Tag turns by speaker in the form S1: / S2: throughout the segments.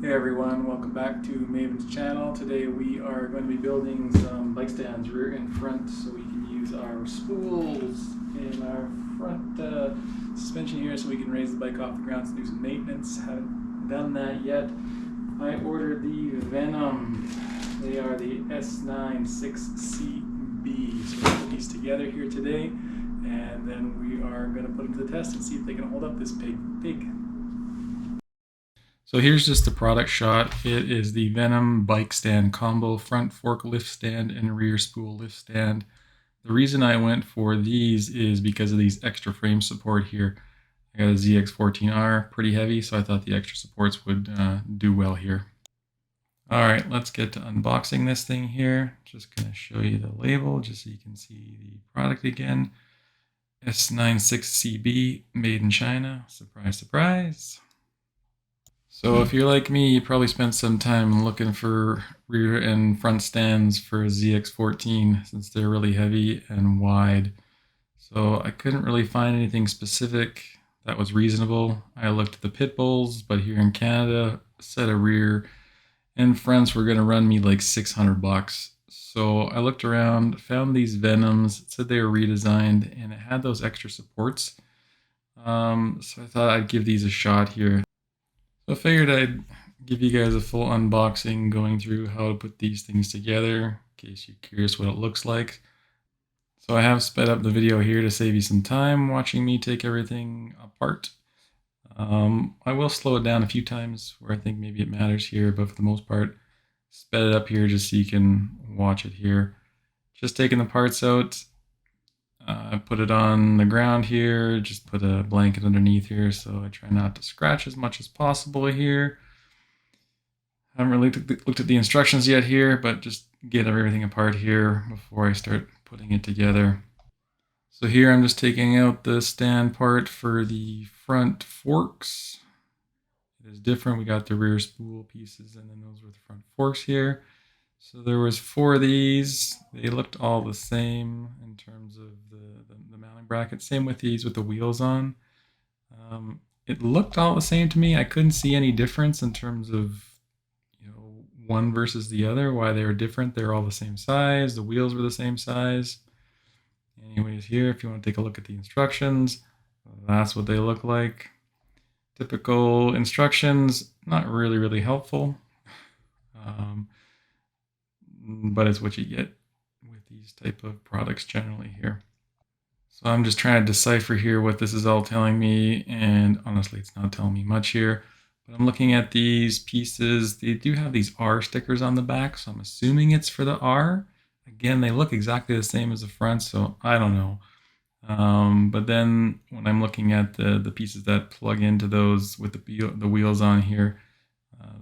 S1: Hey everyone, welcome back to Maven's channel. Today we are going to be building some bike stands rear and front so we can use our spools in our front suspension here so we can raise the bike off the ground to do some maintenance. Haven't done that yet. I ordered the Venom. They are the S96CB. So we'll put these together here today and then we are going to put them to the test and see if they can hold up this big. So here's just the product shot. It is the Venom bike stand combo, front fork lift stand and rear spool lift stand. The reason I went for these is because of these extra frame support here. I got a ZX14R, pretty heavy, so I thought the extra supports would do well here. All right, let's get to unboxing this thing here. Just gonna show you the label just so you can see the product again. S96CB, made in China. Surprise, surprise. So if you're like me, you probably spent some time looking for rear and front stands for a ZX14 since they're really heavy and wide. So I couldn't really find anything specific that was reasonable. I looked at the pit bulls, but here in Canada, a set of rear and fronts were gonna run me like 600 bucks. So I looked around, found these Venoms, it said they were redesigned and it had those extra supports. So I thought I'd give these a shot here. So I figured I'd give you guys a full unboxing going through how to put these things together in case you're curious what it looks like. So I have sped up the video here to save you some time watching me take everything apart. I will slow it down a few times where I think maybe it matters here, but for the most part, sped it up here just so you can watch it here. Just taking the parts out, put it on the ground here, just put a blanket underneath here so I try not to scratch as much as possible here. Haven't really looked at the instructions yet here, but just get everything apart here before I start putting it together. So here I'm just taking out the stand part for the front forks. It is different. We got the rear spool pieces and then those were the front forks here. So there was 4 of these. They looked all the same in terms of the mounting bracket. Same with these with the wheels on. It looked all the same to me. I couldn't see any difference in terms of one versus the other, why they were different. They're all the same size. The wheels were the same size. Anyways, here, if you want to take a look at the instructions, that's what they look like. Typical instructions, not really helpful. But it's what you get with these type of products generally here. So I'm just trying to decipher here what this is all telling me, and honestly it's not telling me much here, but I'm looking at these pieces. They do have these R stickers on the back, so I'm assuming it's for the R. Again, they look exactly the same as the front, so I don't know. But then when I'm looking at the pieces that plug into those with the wheels on here,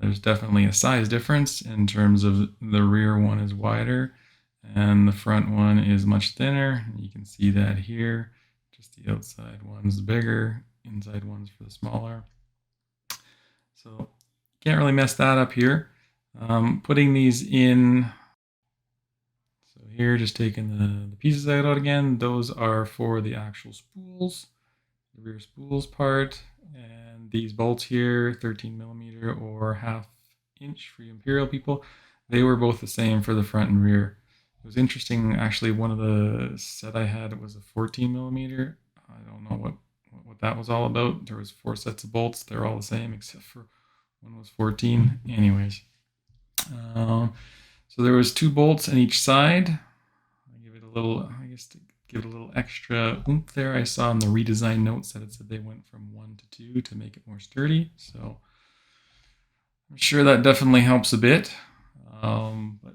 S1: there's definitely a size difference in terms of the rear one is wider and the front one is much thinner. You can see that here. Just the outside one's bigger, inside one's for the smaller. So can't really mess that up here. Putting these in. So here, just taking the pieces out again. Those are for the actual spools, the rear spools part. And these bolts here, 13 millimeter or ½ inch for you Imperial people, they were both the same for the front and rear. It was interesting, actually, one of the set I had was a 14 millimeter. I don't know what that was all about. There was 4 sets of bolts. They're all the same except for one was 14. Anyways, so there was 2 bolts on each side. I give it a little, I guess to give it a little extra oomph there. I saw in the redesign notes that it said they went from 1 to 2 to make it more sturdy. So I'm sure that definitely helps a bit. But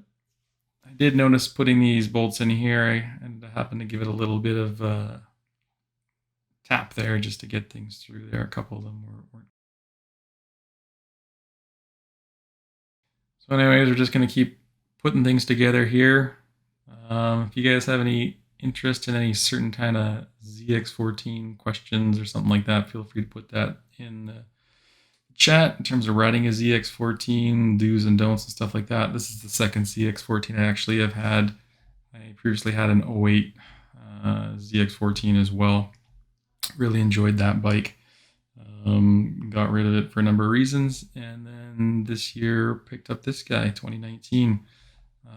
S1: I did notice putting these bolts in here, and I happened to give it a little bit of tap there just to get things through there. A couple of them weren't. So anyways, we're just going to keep putting things together here. If you guys have any interest in any certain kind of ZX14 questions or something like that, feel free to put that in the chat in terms of riding a ZX14, do's and don'ts and stuff like that. This is the second ZX14 I actually have had. I previously had an 08 ZX14 as well. Really enjoyed that bike. Got rid of it for a number of reasons, and then this year picked up this guy, 2019.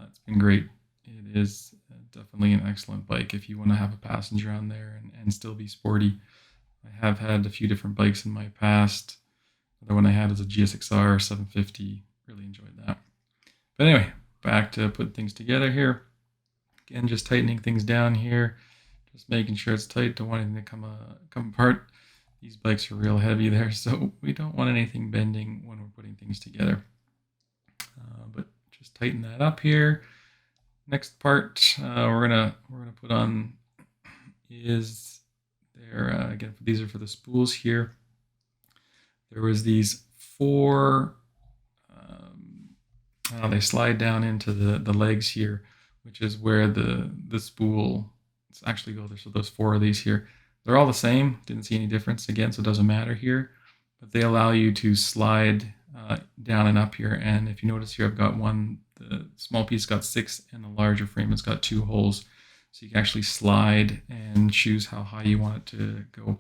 S1: It's been great. It is definitely an excellent bike if you want to have a passenger on there and still be sporty. I have had a few different bikes in my past. The one I had was a GSXR 750. Really enjoyed that. But anyway, back to putting things together here. Again, just tightening things down here. Just making sure it's tight. Don't want anything to come apart. These bikes are real heavy there, so we don't want anything bending when we're putting things together. But just tighten that up here. Next part we're gonna put on is there again. These are for the spools here. There was these four. They slide down into the legs here, which is where the spool actually go there. So those four of these here, they're all the same. Didn't see any difference again, so it doesn't matter here. But they allow you to slide down and up here. And if you notice here, I've got one. The small piece got 6, and the larger frame has got 2 holes. So you can actually slide and choose how high you want it to go.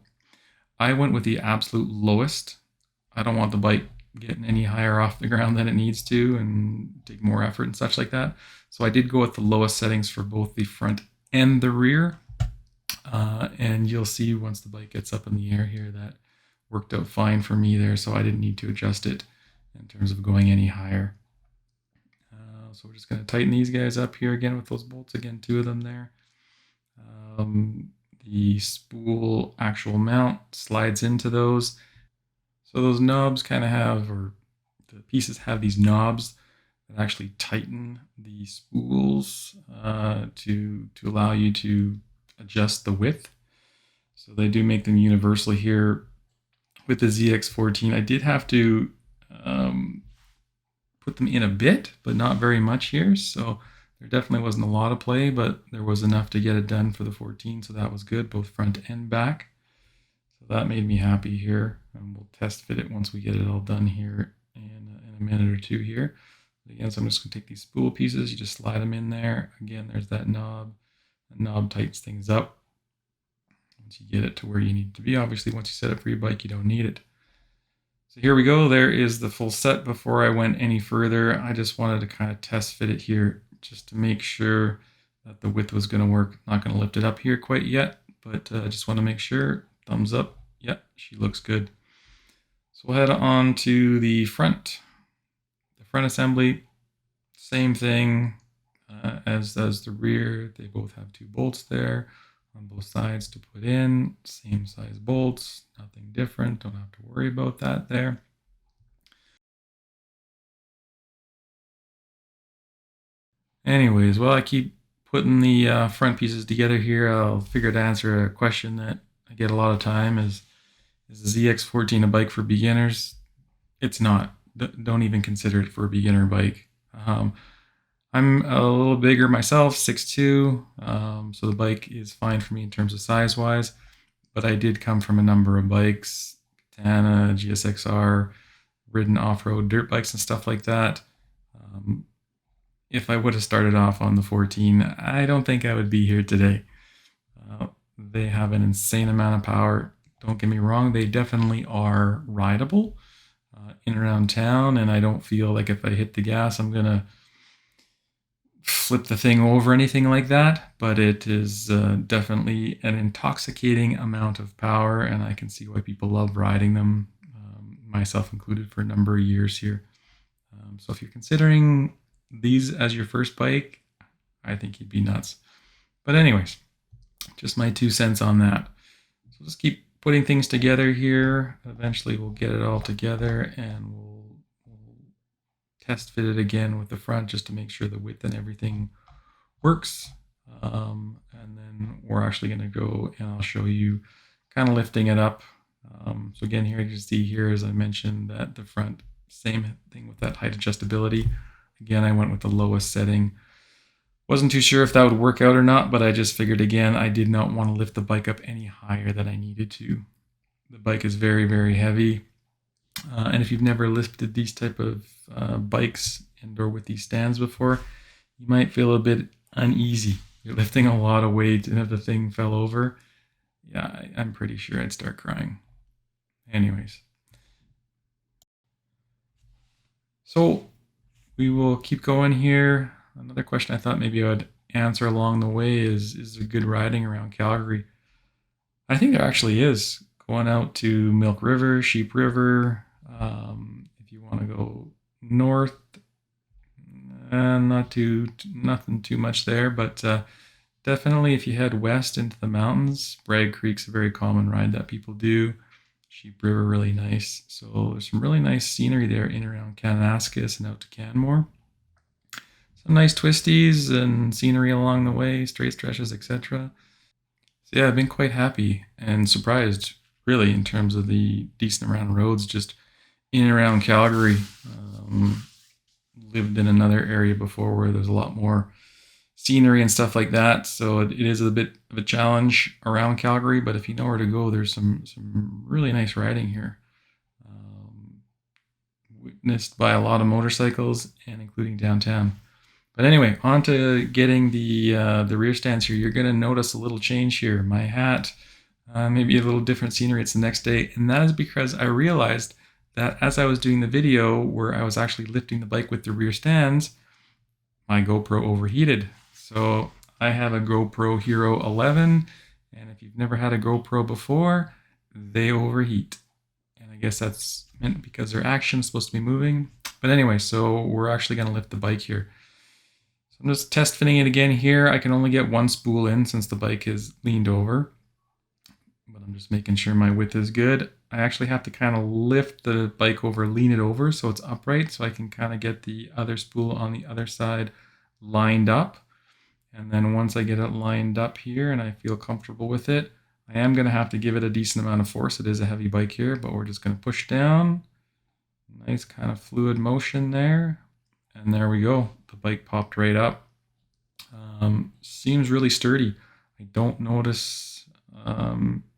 S1: I went with the absolute lowest. I don't want the bike getting any higher off the ground than it needs to and take more effort and such like that. So I did go with the lowest settings for both the front and the rear. And you'll see once the bike gets up in the air here that worked out fine for me there. So I didn't need to adjust it in terms of going any higher. So we're just going to tighten these guys up here again with those bolts. Again, 2 of them there. The spool actual mount slides into those. So those knobs kind of have, or the pieces have these knobs that actually tighten the spools to allow you to adjust the width. So they do make them universal here. With the ZX14, I did have to put them in a bit, but not very much here. So there definitely wasn't a lot of play, but there was enough to get it done for the 14. So that was good, both front and back. So that made me happy here. And we'll test fit it once we get it all done here in a minute or two here. But again, so I'm just going to take these spool pieces. You just slide them in there. Again, there's that knob. The knob tightens things up. Once you get it to where you need it to be, obviously, once you set it for your bike, you don't need it. So here we go. There is the full set. Before I went any further, I just wanted to kind of test fit it here just to make sure that the width was going to work. Not going to lift it up here quite yet, but I just want to make sure. Thumbs up. Yeah, she looks good. So we'll head on to the front. The front assembly, same thing as the rear. They both have 2 bolts there on both sides to put in. Same size bolts, nothing different. Don't have to worry about that there. Anyways, while I keep putting the front pieces together here, I'll figure to answer a question that I get a lot of time is the ZX14 a bike for beginners? It's not. Don't even consider it for a beginner bike. I'm a little bigger myself, 6'2", so the bike is fine for me in terms of size-wise, but I did come from a number of bikes, Katana, GSXR, ridden off-road dirt bikes and stuff like that. If I would have started off on the 14, I don't think I would be here today. They have an insane amount of power. Don't get me wrong, they definitely are rideable in and around town, and I don't feel like if I hit the gas, I'm going to flip the thing over or anything like that, but it is definitely an intoxicating amount of power, and I can see why people love riding them, myself included, for a number of years here. So if you're considering these as your first bike, I think you'd be nuts. But anyways, just my 2 cents on that. So just keep putting things together here. Eventually we'll get it all together, and we'll test fit it again with the front just to make sure the width and everything works. And then we're actually going to go and I'll show you kind of lifting it up. So again, here you can see here, as I mentioned, that the front, same thing with that height adjustability. Again, I went with the lowest setting. Wasn't too sure if that would work out or not, but I just figured, again, I did not want to lift the bike up any higher than I needed to. The bike is very, very heavy. And if you've never lifted these type of bikes and/or with these stands before, you might feel a bit uneasy. You're lifting a lot of weight, and if the thing fell over, yeah, I'm pretty sure I'd start crying. Anyways, so we will keep going here. Another question I thought maybe I would answer along the way is there good riding around Calgary? I think there actually is. Going out to Milk River, Sheep River. If you want to go north, nothing too much there, but definitely if you head west into the mountains, Bragg Creek's a very common ride that people do. Sheep River, really nice. So there's some really nice scenery there in and around Kananaskis and out to Canmore. Some nice twisties and scenery along the way, straight stretches, etc. So yeah, I've been quite happy and surprised, really, in terms of the decent amount of roads just in and around Calgary. Lived in another area before where there's a lot more scenery and stuff like that, so it is a bit of a challenge around Calgary. But if you know where to go, there's some really nice riding here. Witnessed by a lot of motorcycles and including downtown. But anyway, on to getting the rear stands here. You're going to notice a little change here. My hat, maybe a little different scenery. It's the next day, and that is because I realized that as I was doing the video where I was actually lifting the bike with the rear stands, my GoPro overheated. So I have a GoPro Hero 11, and if you've never had a GoPro before, they overheat. And I guess that's meant because their action is supposed to be moving. But anyway, so we're actually going to lift the bike here. So I'm just test fitting it again here. I can only get one spool in since the bike is leaned over. But I'm just making sure my width is good. I actually have to kind of lift the bike over, lean it over so it's upright, so I can kind of get the other spool on the other side lined up. And then once I get it lined up here and I feel comfortable with it, I am going to have to give it a decent amount of force. It is a heavy bike here, but we're just going to push down. Nice kind of fluid motion there. And there we go. The bike popped right up. Seems really sturdy. I don't notice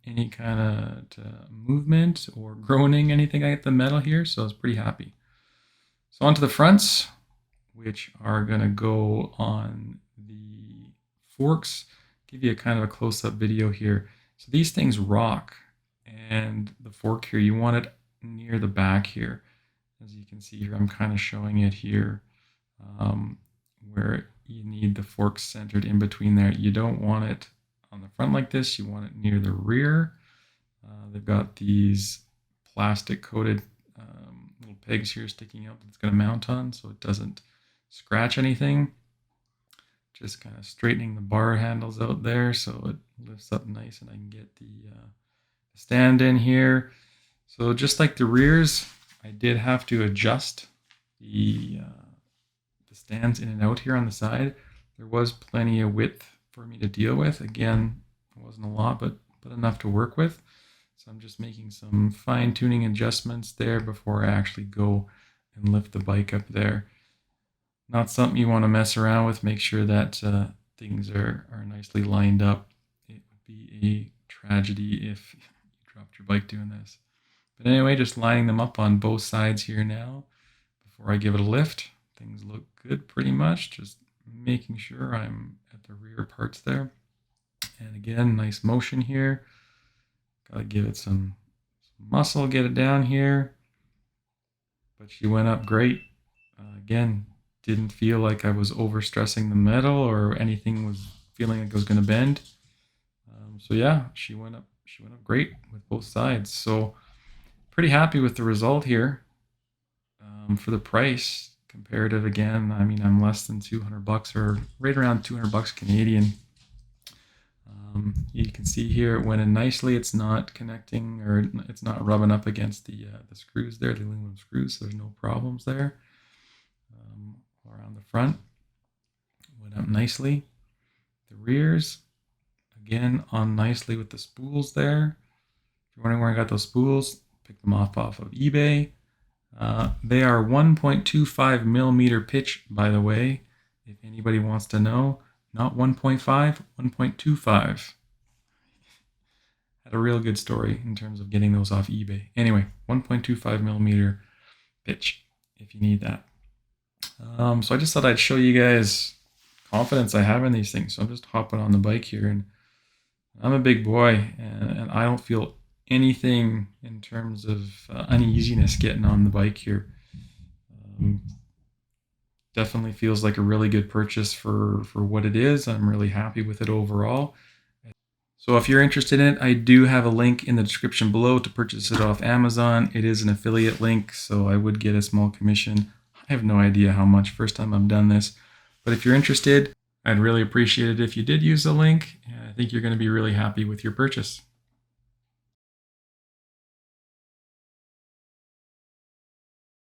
S1: any kind of movement or groaning, anything like the metal here, so I was pretty happy. So onto the fronts, which are going to go on the forks. Give you a kind of a close-up video here. So these things rock, and the fork here, you want it near the back here. As you can see here, I'm kind of showing it here, where you need the fork centered in between there. You don't want it on the front like this, you want it near the rear. They've got these plastic coated little pegs here sticking out that it's going to mount on so it doesn't scratch anything. Just kind of straightening the bar handles out there so it lifts up nice and I can get the stand in here. So just like the rears, I did have to adjust the stands in and out here on the side. There was plenty of width for me to deal with. Again, it wasn't a lot, but enough to work with. So I'm just making some fine-tuning adjustments there before I actually go and lift the bike up there. Not something you want to mess around with. Make sure that things are nicely lined up. It would be a tragedy if you dropped your bike doing this. But anyway, just lining them up on both sides here now before I give it a lift. Things look good pretty much. Just making sure I'm at the rear parts there. And again, nice motion here. Got to give it some muscle, get it down here. But she went up great. Again, didn't feel like I was overstressing the metal or anything was feeling like it was going to bend. So yeah, she went up great with both sides. So pretty happy with the result here. For the price comparative, again, I mean, I'm less than $200 or right around $200 Canadian. You can see here it went in nicely. It's not connecting or it's not rubbing up against the screws there, the aluminum screws, so there's no problems there. Around the front, went up nicely. The rears, again, on nicely with the spools there. If you're wondering where I got those spools, pick them off of eBay. They are 1.25 millimeter pitch, by the way, if anybody wants to know. Not 1.5, 1.25. Had a real good story in terms of getting those off eBay. Anyway, 1.25 millimeter pitch if you need that. So I just thought I'd show you guys confidence I have in these things. So I'm just hopping on the bike here, and I'm a big boy, and I don't feel anything in terms of uneasiness getting on the bike here. Definitely feels like a really good purchase for what it is. I'm really happy with it overall. So if you're interested in it, I do have a link in the description below to purchase it off Amazon. It is an affiliate link, so I would get a small commission. I have no idea how much, first time I've done this. But if you're interested, I'd really appreciate it if you did use the link. I think you're going to be really happy with your purchase.